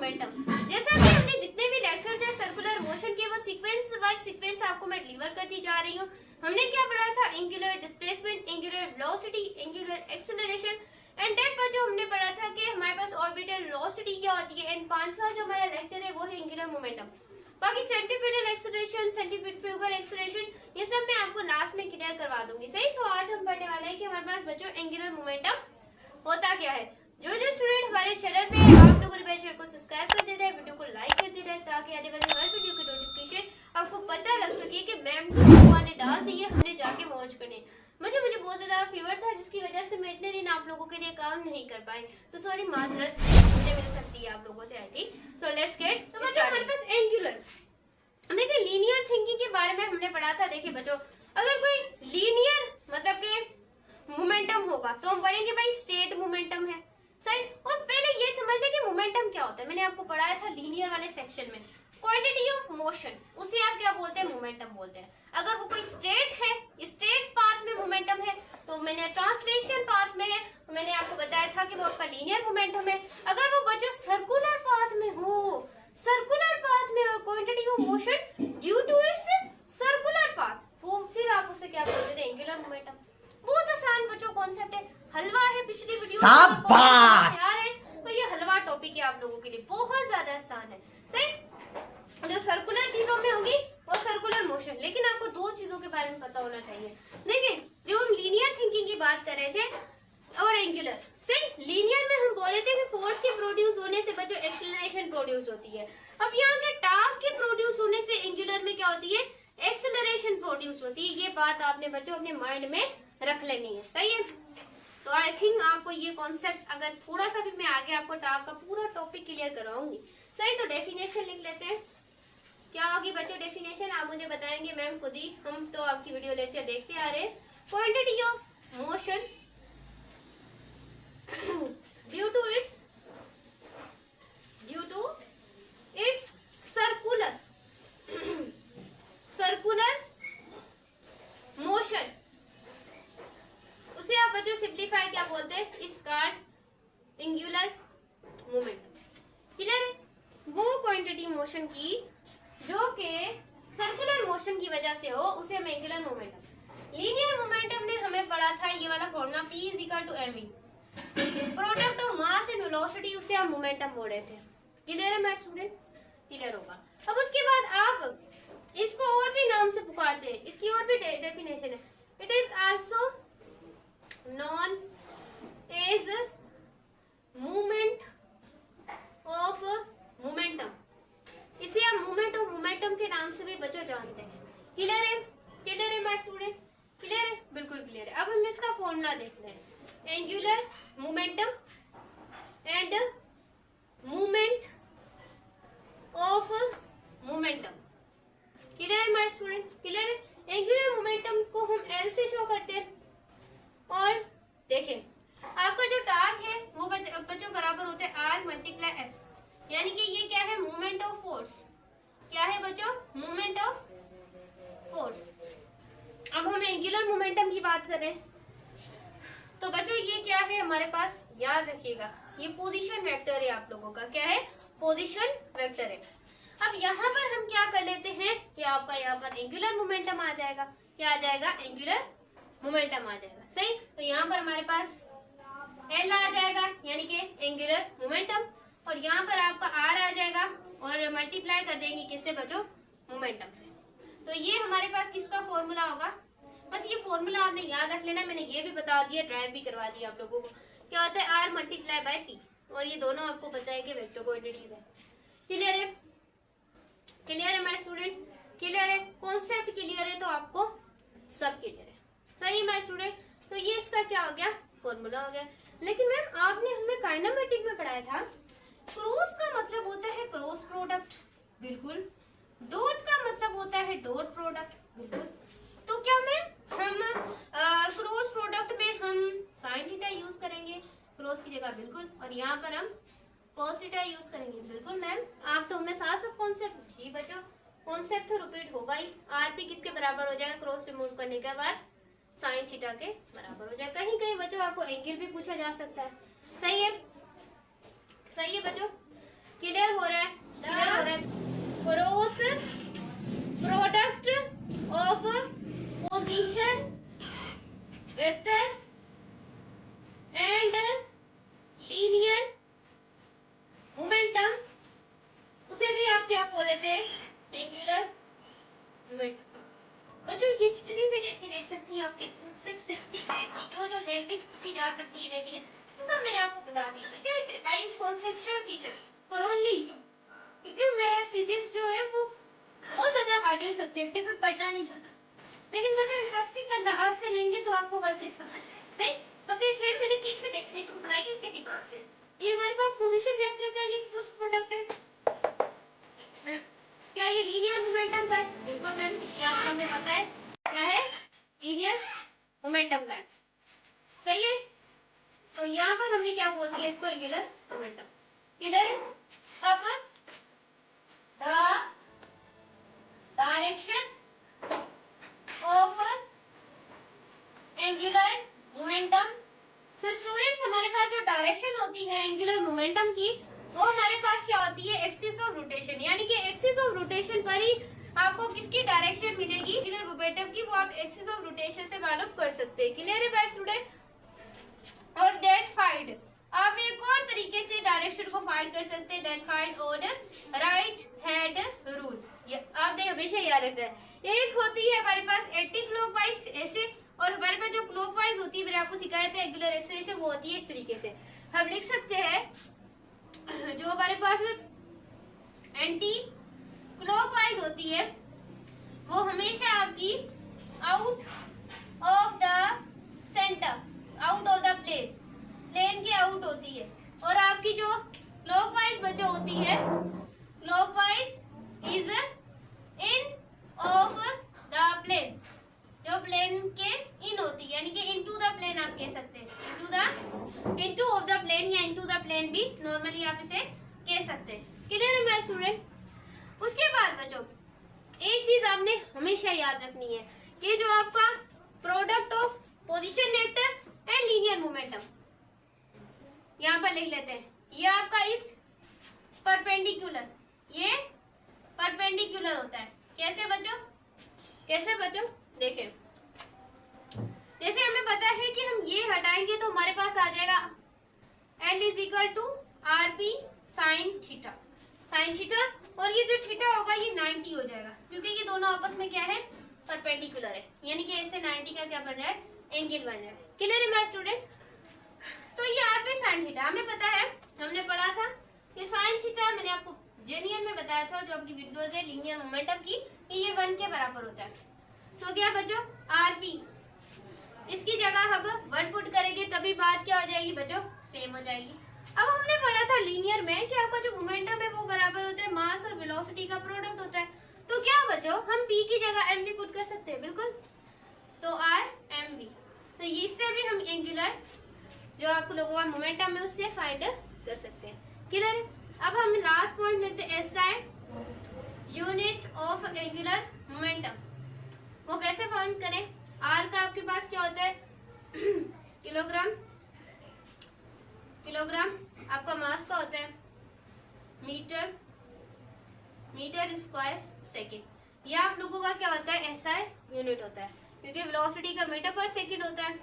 Momentum. जैसा कि हमने जितने भी लेक्चर थे सर्कुलर मोशन के, वो सीक्वेंस वाइज सीक्वेंस आपको मैं डिलीवर करती जा रही हूँ। हमने क्या पढ़ा था? Angular displacement, angular velocity, angular acceleration and that पर जो हमने पढ़ा था कि हमारे पास ऑर्बिटल वेलोसिटी क्या होती है। एंड पांचवा जो हमारा लेक्चर है वो है एंगुलर मोमेंटम। बाकी सेंटीपिटल एक्सेलरेशन, सेंटीपिटल एक्सेलरेशन, ये सब मैं आपको लास्ट में क्लियर करवा दूंगी। सही, तो आज हम पढ़ने वाले हैं कि हमारे पास बच्चों एंगुलर मोमेंटम होता क्या है। जो स्टूडेंट हमारे चैनल पे है, आप लोगों ने मेरे चैनल को सब्सक्राइब कर देते हैं, वीडियो को लाइक कर देते हैं, ताकि आने वाली हर वीडियो की नोटिफिकेशन आपको पता लग सके कि मैम ने डाल दी है, हमने जाके वॉच करने। मुझे बहुत ज्यादा फीवर था, जिसकी वजह से मैं इतने दिन आप लोगों के लिए काम नहीं कर पाई, तो सॉरी, माजरत मुझे मिल सकती है आप लोगों से आई थी। तो लेट्स गेट। तो बच्चों हमारे पास एंगुलर, देखिए लीनियर थिंकिंग के बारे में हमने पढ़ा था। देखिए बच्चों, अगर कोई लीनियर मतलब के मोमेंटम होगा तो हम पढ़ेंगे भाई स्टेट मोमेंटम है। सही, और पहले ये समझ ले कि मोमेंटम क्या होता है। मैंने आपको पढ़ाया था लीनियर वाले सेक्शन में, क्वांटिटी ऑफ मोशन, उसे आप क्या बोलते हैं? मोमेंटम बोलते हैं। अगर वो कोई स्टेट है, स्टेट पाथ में मोमेंटम है, तो मैंने ट्रांसलेशन पाथ में है तो मैंने आपको बताया था कि वो आपका लीनियर मोमेंटम है। अगर वो बच्चों सर्कुलर पाथ में हो, सर्कुलर पाथ में quantity of motion due to its circular path, वो फिर आप उसे क्या बोलते हैं? Angular momentum. बहुत आसान बच्चों कॉन्सेप्ट है, हलवा है। पिछली वीडियो शाबाश है, तो ये हलवा टॉपिक है आप लोगों के लिए, बहुत ज्यादा आसान है। सही, जो सर्कुलर चीजों में होगी वो सर्कुलर मोशन, लेकिन आपको दो चीजों के बारे में पता होना चाहिए। देखिए, जो हम लीनियर थिंकिंग की बात कर रहे थे और एंगुलर, सही, लीनियर में हम बोले थे कि फोर्स के प्रोड्यूस होने से बच्चों एक्सेलरेशन प्रोड्यूस होती है। अब यहाँ के टार्क के प्रोड्यूस होने से एंगुलर में क्या होती है? एक्सेलरेशन प्रोड्यूस होती है। ये बात आपने बच्चों अपने माइंड में रख लेनी है। सही है, तो आई थिंक आपको ये कॉन्सेप्ट, अगर थोड़ा सा भी मैं आगे आपको टार्क का पूरा टॉपिक क्लियर करवाऊंगी। सही, तो डेफिनेशन लिख लेते हैं। क्या होगी बच्चों डेफिनेशन? आप मुझे बताएंगे मैम खुद ही, हम तो आपकी वीडियो लेक्चर देखते आ रहे हैं। Quantity of motion due to its circular motion, उसे आप बच्चों सिंप्लीफाई क्या बोलते हैं? इसका एंगुलर मोमेंटम। क्लियर है? वो क्वांटिटी मोशन की जो के सर्कुलर मोशन की वजह से हो, उसे हम एंगुलर मोमेंटम। लीनियर मोमेंटम ने हमें पढ़ा था ये वाला formula, P is equal to mv, product of mass and velocity, उसे हम मोमेंटम बोल रहे थे। क्लियर है मेरे स्टूडेंट? क्लियर होगा। अब उसके बाद आप इसको और भी नाम से पुकारते हैं, इसकी और भी डेफिनेशन है। It is also known as movement of momentum, इसे हम मूवमेंट ऑफ मोमेंटम के नाम से भी बच्चों जानते हैं। क्लियर है? क्लियर है माय स्टूडेंट? क्लियर है? बिल्कुल क्लियर है। अब हम इसका फॉर्मूला देखते हैं, angular momentum and movement of momentum. Clear है माय स्टूडेंट? क्लियर है? एंगुलर मोमेंटम को हम L से शो करते हैं, और देखें आपका जो टार्क है वो बच्चों बराबर होते हैं R मल्टीप्लाई F, यानी कि ये क्या है? Movement of force. क्या है बच्चों? Movement of force. अब हम एंगुलर मोमेंटम की बात करें तो बच्चों ये क्या है हमारे पास? याद रखिएगा, ये पोजीशन वेक्टर है आप लोगों का। क्या है? पोजीशन वेक्टर है। अब यहाँ पर हम क्या कर लेते हैं कि आपका यहाँ पर एंगुलर मोमेंटम आ जाएगा। क्या आ जाएगा? एंगुलर मोमेंटम आ जाएगा। सही, तो यहाँ पर हमारे पास L आ जाएगा, यानी कि एंगुलर मोमेंटम, और यहाँ पर आपका R आ जाएगा, और मल्टीप्लाई कर देंगे किससे बच्चों? मोमेंटम से। तो ये हमारे पास किसका फॉर्मूला होगा? बस ये फॉर्मूला आपने याद रख लेना। मैंने ये भी बता दिया, ड्राइव भी करवा दिया आप लोगों को। क्या होता है? R मल्टीप्लाई बाय T, और ये दोनों आपको पता है कि वेक्टर क्वांटिटीज है। क्लियर है? क्लियर है माय स्टूडेंट? क्लियर है? कॉन्सेप्ट क्लियर है तो आपको सब क्लियर है। सही माय स्टूडेंट? तो ये इसका क्या हो गया? फॉर्मूला हो गया। लेकिन मैम आपने हमें काइनेमेटिक में पढ़ाया था, क्रॉस का मतलब होता है क्रॉस प्रोडक्ट। बिल्कुल। डॉट का मतलब होता है डॉट प्रोडक्ट। बिल्कुल। तो क्या मैम हम क्रॉस प्रोडक्ट में हम साइन थीटा यूज करेंगे क्रॉस की जगह? बिल्कुल। और यहाँ पर हम cos थीटा यूज करेंगे? बिल्कुल मैम। आप तो हमें साथ साथ कॉन्सेप्ट, जी बच्चों कॉन्सेप्ट तो रिपीट होगा ही। आरपी किसके बराबर हो जाएगा? क्रॉस रिमूव करने के बाद साइन थीटा के बराबर हो जाएगा। कहीं कहीं बच्चों आपको एंगल भी पूछा जा सकता है। सही है? सही है बच्चों? क्लियर हो रहा है? क्लियर हो रहा है? Cross product of position vector and linear momentum, उसे भी आप क्या बोल देते हैं? Angular momentum. और जो ये जितनी भी डेफिनेशन थी आपके सिर्फ जो जो लैंग्वेज पूछी जा सकती है रेडियन, सब मैंने आपको बता दी। I am conceptual teacher for only you, क्योंकि मैं फिजिक्स जो है वो बहुत ज्यादा हार्ड सब्जेक्ट है, कोई पढ़ना नहीं चाहता, लेकिन मुझे इंटरेस्टिंग करना आज से लेंगे तो आपको बढ़ते समझ सही। तो देखिए मैंने कैसे डेफिनेशन बनाई है इनके दिमाग से। ये हमारे पास पोजीशन वेक्टर का ये उस प्रोडक्ट है, क्या ये लीनियर मोमेंटम का है? बिल्कुल मैम, यहाँ पर हमें पता है क्या है, लीनियर मोमेंटम का है, सही है। तो यहाँ पर हमने क्या बोल दिया इसको, एंगुलर मोमेंटम। किधर अब the direction of angular momentum. तो स्टूडेंट्स हमारे पास जो डायरेक्शन होती है एंगुलर मोमेंटम की, वो हमारे पास क्या होती है, एक्सिस ऑफ रोटेशन, यानी कि एक्सिस ऑफ रोटेशन पर ही आपको किसकी डायरेक्शन मिलेगी, एंगुलर मोमेंटम की, वो आप एक्सिस ऑफ रोटेशन से मालूम कर सकते हैं। क्लियर है भाई स्टूडेंट? और दैट फाइंड, आप एक और तरीके से डायरेक्शन को फाइंड कर सकते हैं, that find on right hand rule. आपने हमेशा याद रखना है। एक होती है हमारे पास एंटी क्लॉकवाइज ऐसे, और हमारे पास जो क्लॉकवाइज होती है, मैंने आपको सिखाया था एंगुलर एक्सेलरेशन, वो होती है इस तरीके से। हम लिख सकते हैं जो हमारे पास एंटी क्लॉकवाइज होती है वो हमेशा आपकी out of the center, out of the plane, plane के आउट होती है। और आपकी जो क्लॉकवाइज बचा होती है, clockwise is in of the plane, जो प्लेन के इन होती है, यानी कि इनटू द प्लेन आप कह सकते हैं, इनटू ऑफ द प्लेन या इनटू द प्लेन भी नॉर्मली आप इसे कह सकते हैं। क्लियर है मेरे स्टूडेंट? उसके बाद बच्चों एक चीज आपने हमेशा याद रखनी है कि जो आपका product of position vector and linear momentum, यहाँ पर लिख लेते हैं, ये आपका इस परपेंडिकुलर, ये परपेंडिकुलर होता है। कैसे बच्चों? कैसे बच्चों? देखें, जैसे हमें पता है कि हम ये हटाएंगे तो हमारे पास आ जाएगा L is equal to R P sine theta, sine theta, और ये जो थीटा होगा ये 90 हो जाएगा, क्योंकि ये दोनों आपस में क्या है, परपेंडिकुलर है, यानी कि ऐसे 90 का क्या बन रहा है, एंगल बन रहा है। क्लियर है मेरा स्टूडेंट? तो ये आर पी साइन थीटा हमें पता है, हमने पढ़ा था ये साइन थीटा, मैंने आपको जेनियर में बताया था जो अपनी वीडियोज है लीनियर मोमेंटम की, कि ये 1 के बराबर होता है। तो क्या बच्चों, आर पी, इसकी जगह अब 1 पुट करेंगे तभी बात क्या हो जाएगी बच्चों, सेम हो जाएगी। अब हमने पढ़ा था लीनियर में कि आपका जो मोमेंटम है वो बराबर होता है मास और वेलोसिटी का प्रोडक्ट होता है। तो क्या बच्चों, हम p की जगह m भी पुट कर सकते हैं, बिल्कुल। तो r m v, तो इससे भी हम एंगुलर जो आप लोगों का मोमेंटम है उससे फाइंड कर सकते हैं। क्लियर है? अब हम लास्ट पॉइंट लेते हैं, SI unit of angular momentum. वो कैसे फाइंड करें? r का आपके पास क्या होता है किलोग्राम, किलोग्राम आपका मास का होता है मीटर, मीटर स्क्वायर सेकेंड। यह आप लोगों का क्या होता है, SI यूनिट होता है, क्योंकि वेलोसिटी का मीटर पर सेकेंड होता है,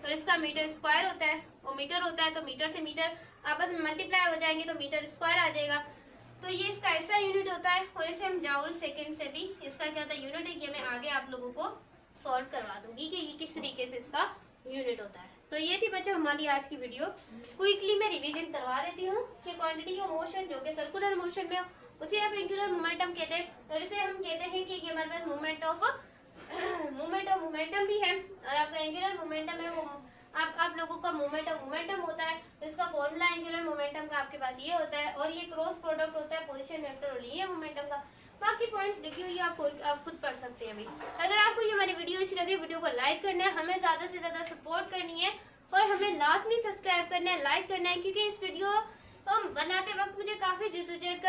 और इसका मीटर स्क्वायर होता है, वो मीटर होता है, तो मीटर से मीटर आपस में मल्टीप्लाई हो जाएंगे तो मीटर स्क्वायर आ जाएगा। तो ये इसका ऐसा यूनिट होता है, और इसे हम जाउल सेकेंड से भी इसका क्या होता है यूनिट है, कि मैं आगे आप लोगों को सॉल्व करवा दूंगी कि ये किस तरीके से इसका यूनिट होता है। तो ये थी बच्चों हमारी आज की वीडियो। क्विकली मैं रिवीजन करवा देती हूँ कि क्वांटिटी ऑफ मोशन जो कि सर्कुलर मोशन में उसे आप एंगुलर मोमेंटम कहते हैं, और इसे हम कहते हैं कि ये हमारे पास मूवमेंट ऑफ मोमेंटम भी है, और आपका एंगुलर मोमेंटम है वो आप लोगों का मोमेंटम होता है। इसका फॉर्मूला एंगुलर मोमेंटम का आपके पास ये होता है, और ये क्रॉस प्रोडक्ट होता है पोजीशन वेक्टर और लीनियर मोमेंटम का। बाकी पॉइंट्स लिखी हुई आप खुद पढ़ सकते हैं अभी। अगर आपको ये हमारी वीडियो अच्छी लगे, वीडियो को लाइक करना है, हमें ज्यादा से ज्यादा सपोर्ट करनी है, और हमें लास्ट में सब्सक्राइब करना है, लाइक करना है, क्योंकि इस वीडियो बनाते वक्त मुझे काफी जद्दोजहद